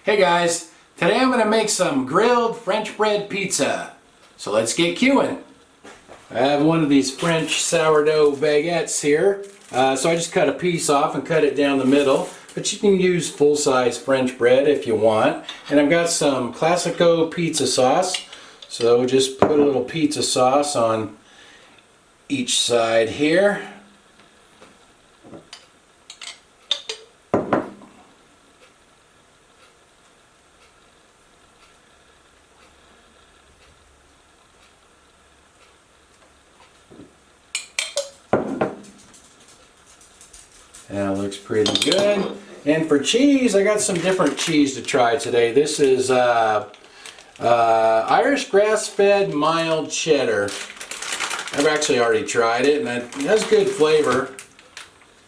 Hey guys, today I'm going to make some grilled French bread pizza. So let's get queuing. I have one of these French sourdough baguettes here. So I just cut a piece off and cut it down the middle. But you can use full-size French bread if you want. And I've got some Classico pizza sauce. So just put a little pizza sauce on each side here. That looks pretty good. And for cheese, I got some different cheese to try today. This is Irish grass-fed mild cheddar. I've actually already tried it, and it has good flavor.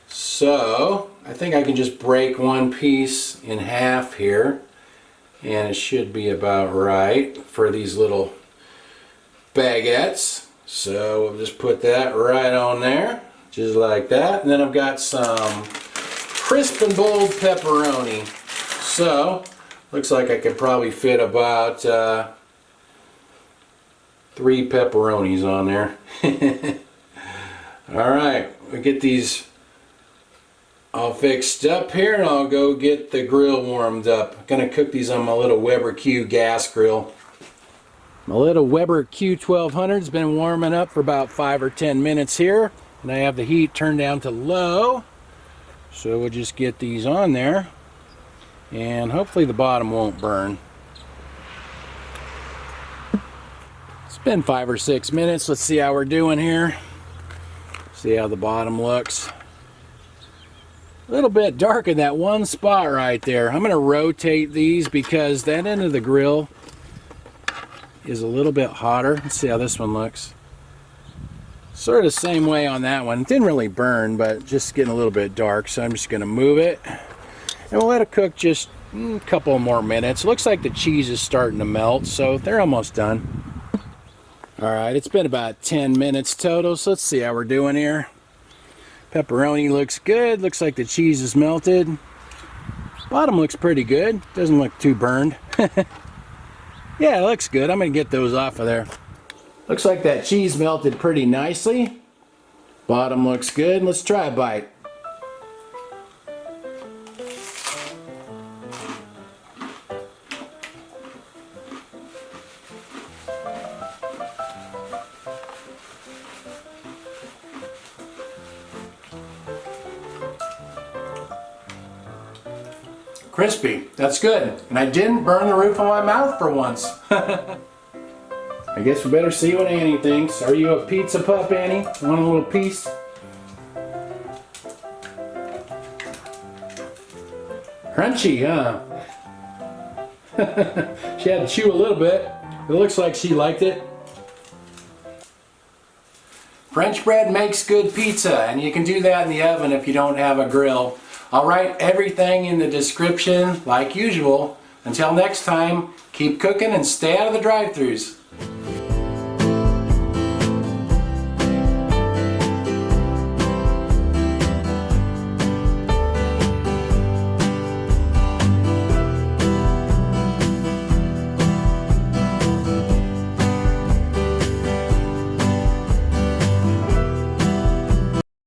So I think I can just break one piece in half here, and it should be about right for these little baguettes. So we'll just put that right on there. Just like that. And then I've got some crisp and bold pepperoni. So, looks like I could probably fit about 3 pepperonis on there. Alright, we'll get these all fixed up here and I'll go get the grill warmed up. I'm going to cook these on my little Weber Q gas grill. My little Weber Q1200 has been warming up for about 5 or 10 minutes here. And I have the heat turned down to low, so we'll just get these on there, and hopefully the bottom won't burn. It's been 5 or 6 minutes. Let's see how we're doing here. See how the bottom looks. A little bit dark in that one spot right there. I'm going to rotate these because that end of the grill is a little bit hotter. Let's see how this one looks. Sort of the same way on that one. It didn't really burn, but just getting a little bit dark, so I'm just going to move it. And we'll let it cook just a couple more minutes. Looks like the cheese is starting to melt, so they're almost done. Alright, it's been about 10 minutes total, so let's see how we're doing here. Pepperoni looks good. Looks like the cheese is melted. Bottom looks pretty good. Doesn't look too burned. Yeah, it looks good. I'm going to get those off of there. Looks like that cheese melted pretty nicely. Bottom looks good. Let's try a bite. Crispy. That's good. And I didn't burn the roof of my mouth for once. I guess we better see what Annie thinks. Are you a pizza pup, Annie? Want a little piece? Crunchy, huh? She had to chew a little bit. It looks like she liked it. French bread makes good pizza, and you can do that in the oven if you don't have a grill. I'll write everything in the description like usual. Until next time, keep cooking and stay out of the drive-thrus.